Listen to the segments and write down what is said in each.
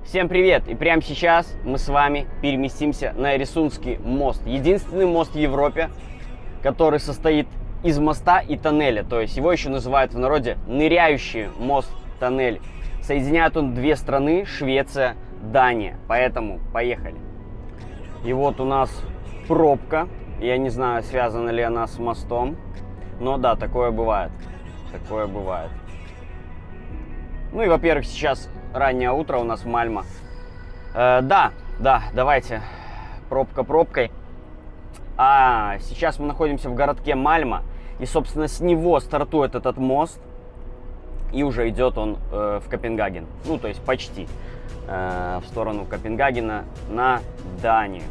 Всем привет! И прямо сейчас мы с вами переместимся на Эресунский мост. Единственный мост в Европе, который состоит из моста и тоннеля. То есть его еще называют в народе ныряющий мост-тоннель. Соединяет он две страны, Швеция, Дания. Поэтому поехали. И вот у нас пробка. Я не знаю, связана ли она с мостом. Но да, такое бывает. Такое бывает. Ну и, во-первых, сейчас раннее утро у нас в Мальмо. Да, давайте пробка пробкой. А сейчас мы находимся в городке Мальмо. И, собственно, с него стартует этот мост. И уже идет он в Копенгаген. Ну, то есть почти в сторону Копенгагена на Данию.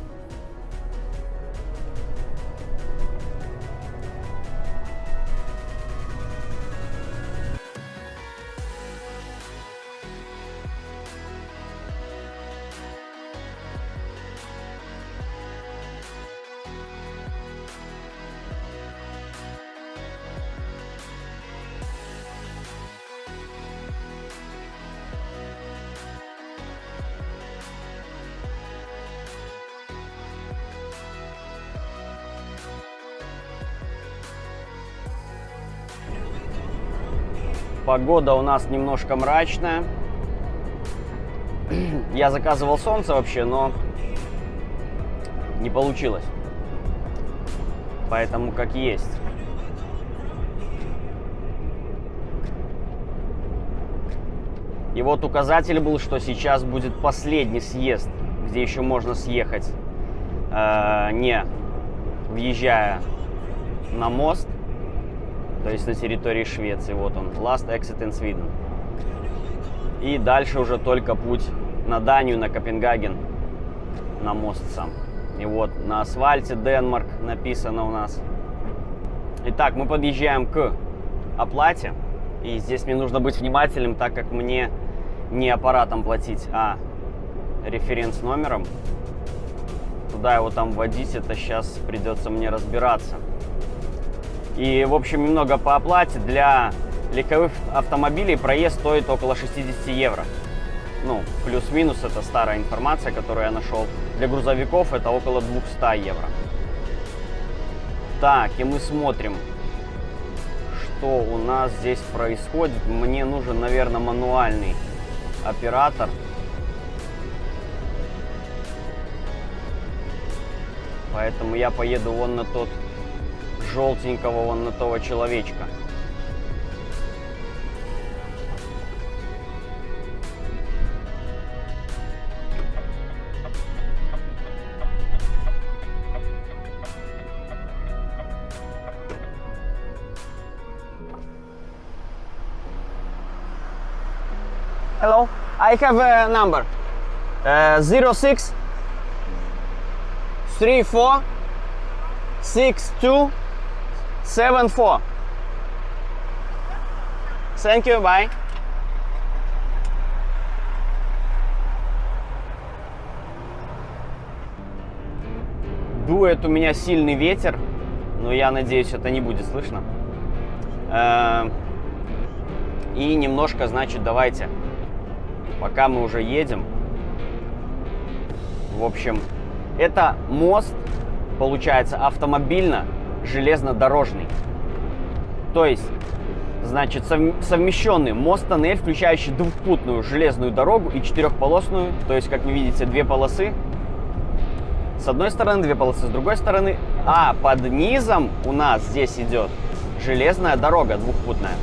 Погода у нас немножко мрачная. Я заказывал солнце вообще, но не получилось. Поэтому как есть. И вот указатель был, что сейчас будет последний съезд, где еще можно съехать, не въезжая на мост. То есть на территории Швеции. Вот он. Last exit in Sweden. И дальше уже только путь на Данию, на Копенгаген, на мост сам. И вот на асфальте Денмарк написано у нас. Итак, мы подъезжаем к оплате. И здесь мне нужно быть внимательным, так как мне не аппаратом платить, а референс-номером. Куда его там вводить, это сейчас придется мне разбираться. И, в общем, немного по оплате. Для легковых автомобилей проезд стоит около 60 евро. Ну, плюс-минус, это старая информация, которую я нашел. Для грузовиков это около 200 евро. Так, и мы смотрим, что у нас здесь происходит. Мне нужен, наверное, мануальный оператор. Поэтому я поеду вон на тот желтенького, вон на того человечка. Hello, I have a number 06 34 62 74. Thank you, bye. Дует у меня сильный ветер, но я надеюсь, это не будет слышно. И немножко, значит, давайте, пока мы уже едем. В общем, это мост, получается, автомобильно-железнодорожный. То есть, значит, совмещенный мост-тоннель, включающий двухпутную железную дорогу и четырехполосную. То есть, как вы видите, две полосы с одной стороны, две полосы с другой стороны. А под низом у нас здесь идет железная дорога двухпутная.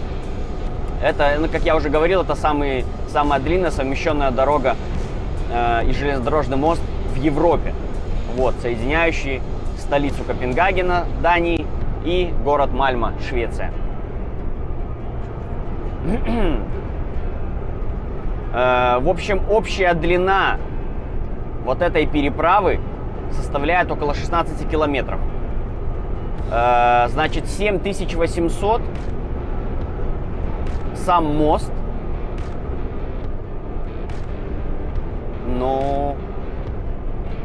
Это, ну, как я уже говорил, это самая длинная совмещенная дорога и железнодорожный мост в Европе. Вот, соединяющий столицу Копенгагена, Дании, и город Мальмо, Швеция. В общем, общая длина вот этой переправы составляет около 16 километров. Значит, 7800 сам мост. Но,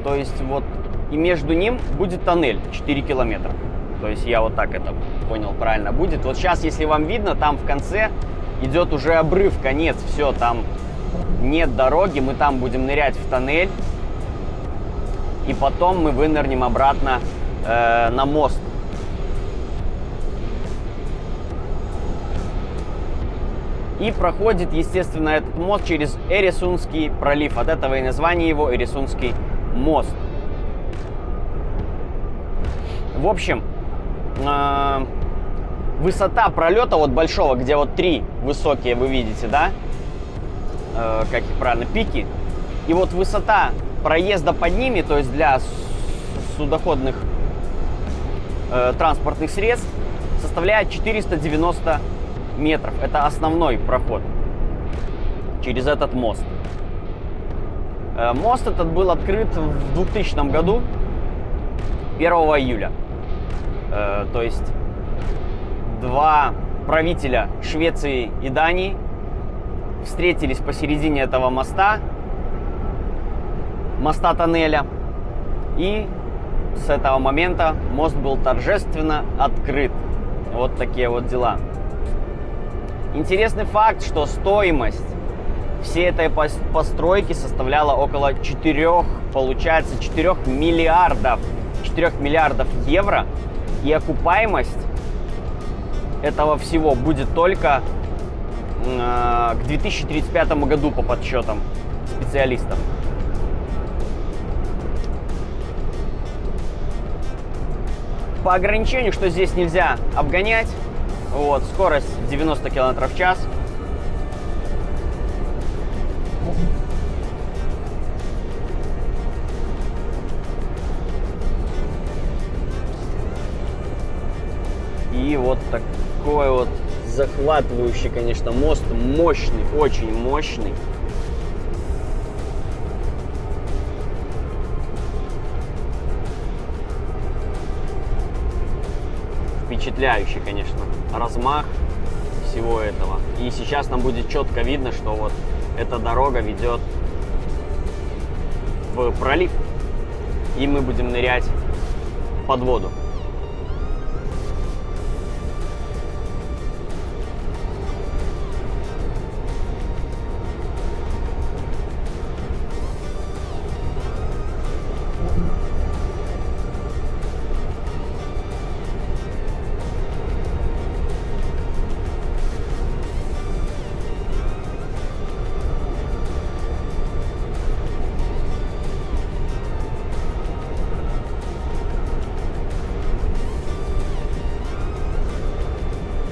то есть вот, и между ним будет тоннель 4 километра. То есть я вот так это понял правильно будет. Вот сейчас, если вам видно, там в конце идет уже обрыв, конец, все, там нет дороги, мы там будем нырять в тоннель. И потом мы вынырнем обратно на мост. И проходит, естественно, этот мост через Эресунский пролив. От этого и название его Эресунский мост. В общем, высота пролета вот большого, где вот 3 высокие вы видите, да? Как их правильно, пики. И вот высота проезда под ними, то есть для судоходных транспортных средств, составляет 490 метров. Это основной проход через этот мост. Мост этот был открыт в 2000 году, 1 июля. То есть два правителя Швеции и Дании встретились посередине этого моста тоннеля, и с этого момента мост был торжественно открыт. Вот такие вот дела. Интересный факт, что стоимость всей этой постройки составляла около 4 миллиардов евро, и окупаемость этого всего будет только к 2035 году по подсчетам специалистов. По ограничению, что здесь нельзя обгонять, вот, скорость 90 км в час. И вот такой вот захватывающий, конечно, мост, мощный, очень мощный. Впечатляющий, конечно, размах всего этого. И сейчас нам будет четко видно, что вот эта дорога ведет в пролив, и мы будем нырять под воду.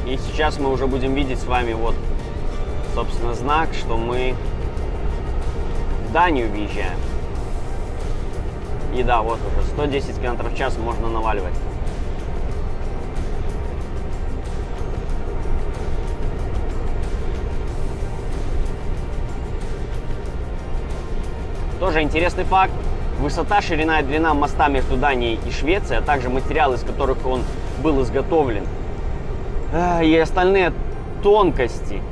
И сейчас мы уже будем видеть с вами вот, собственно, знак, что мы в Данию въезжаем. И да, вот уже 110 км в час можно наваливать. Тоже интересный факт. Высота, ширина и длина моста между Данией и Швецией, а также материалы, из которых он был изготовлен, и остальные тонкости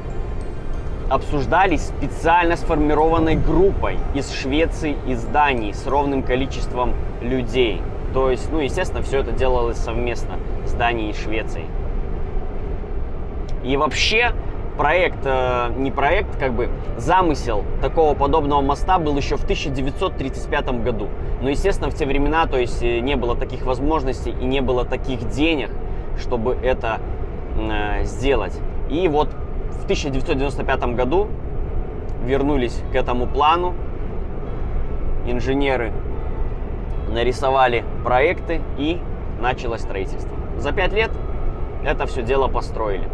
обсуждались специально сформированной группой из Швеции, из Дании, с ровным количеством людей. То есть, ну, естественно, все это делалось совместно с Данией и Швецией. И вообще, замысел такого подобного моста был еще в 1935 году. Но, естественно, в те времена, то есть, не было таких возможностей и не было таких денег, чтобы это сделать. И вот в 1995 году вернулись к этому плану. Инженеры нарисовали проекты, и началось строительство. За 5 лет это все дело построили.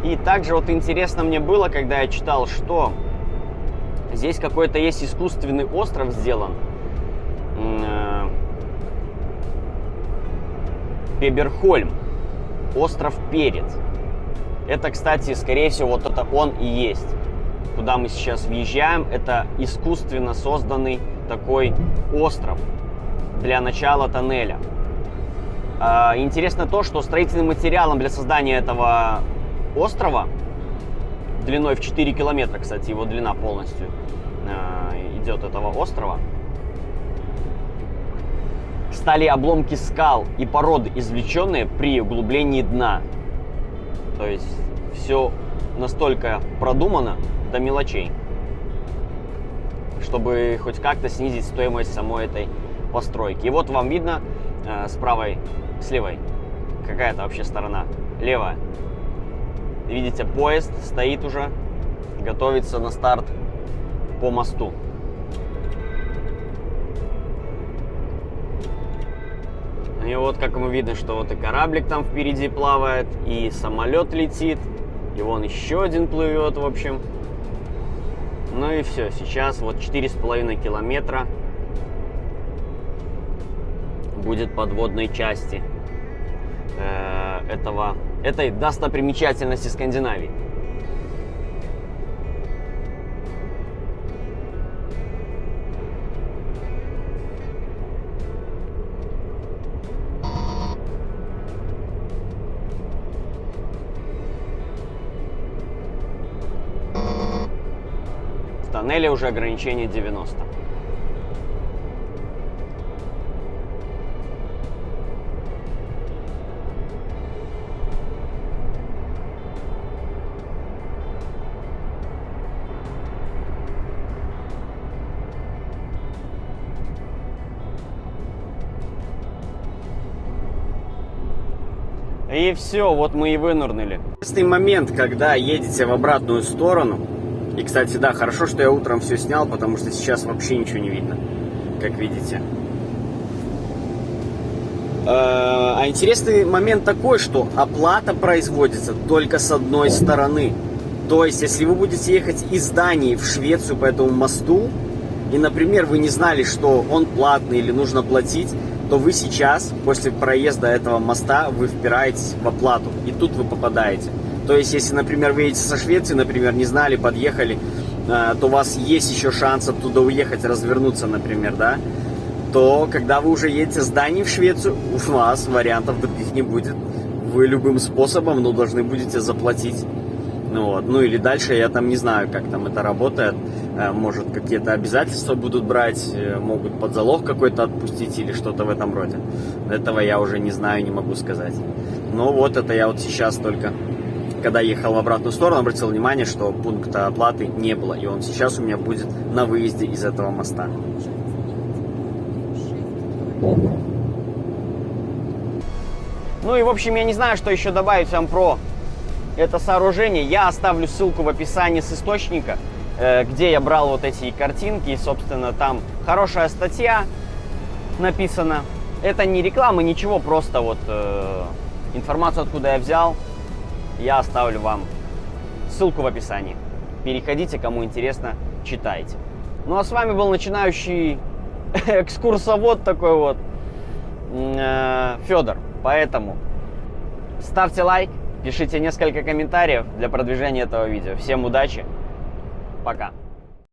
И также вот интересно мне было, когда я читал, что здесь какой-то есть искусственный остров сделан. Пеберхольм. Остров Перец. Это, кстати, скорее всего, вот это он и есть. Куда мы сейчас въезжаем, это искусственно созданный такой остров для начала тоннеля. Интересно то, что строительным материалом для создания этого острова длиной в 4 километра, кстати, его длина полностью идет этого острова. Стали обломки скал и породы, извлеченные при углублении дна. То есть все настолько продумано до мелочей, чтобы хоть как-то снизить стоимость самой этой постройки. И вот вам видно с левой, какая это вообще сторона? Левая. Видите, поезд стоит уже, готовится на старт по мосту. И вот как ему видно, что вот и кораблик там впереди плавает, и самолет летит, и вон еще один плывет, в общем. Ну и все, сейчас вот 4,5 километра будет подводной части этой достопримечательности Скандинавии. В тоннеле уже ограничение 90. И все, вот мы и вынырнули. Интересный момент, когда едете в обратную сторону. И, кстати, да, хорошо, что я утром все снял, потому что сейчас вообще ничего не видно, как видите. А интересный момент такой, что оплата производится только с одной стороны. То есть, если вы будете ехать из Дании в Швецию по этому мосту, и, например, вы не знали, что он платный или нужно платить, то вы сейчас, после проезда этого моста, вы впираетесь в оплату, и тут вы попадаете. То есть, если, например, вы едете со Швеции, например, не знали, подъехали, то у вас есть еще шанс оттуда уехать, развернуться, например, да, то, когда вы уже едете с Дании в Швецию, у вас вариантов других не будет. Вы любым способом, должны будете заплатить. Ну или дальше, я там не знаю, как там это работает. Может, какие-то обязательства будут брать, могут под залог какой-то отпустить или что-то в этом роде. Этого я уже не знаю, не могу сказать. Но вот это я вот сейчас только, когда ехал в обратную сторону, обратил внимание, что пункта оплаты не было. И он сейчас у меня будет на выезде из этого моста. Ну и в общем, я не знаю, что еще добавить вам про это сооружение. Я оставлю ссылку в описании с источника, где я брал вот эти картинки. И, собственно, там хорошая статья написана. Это не реклама, ничего, просто вот информацию, откуда я взял, я оставлю вам ссылку в описании. Переходите, кому интересно, читайте. Ну а с вами был начинающий экскурсовод такой вот, Федор. Поэтому ставьте лайк, пишите несколько комментариев для продвижения этого видео. Всем удачи, пока!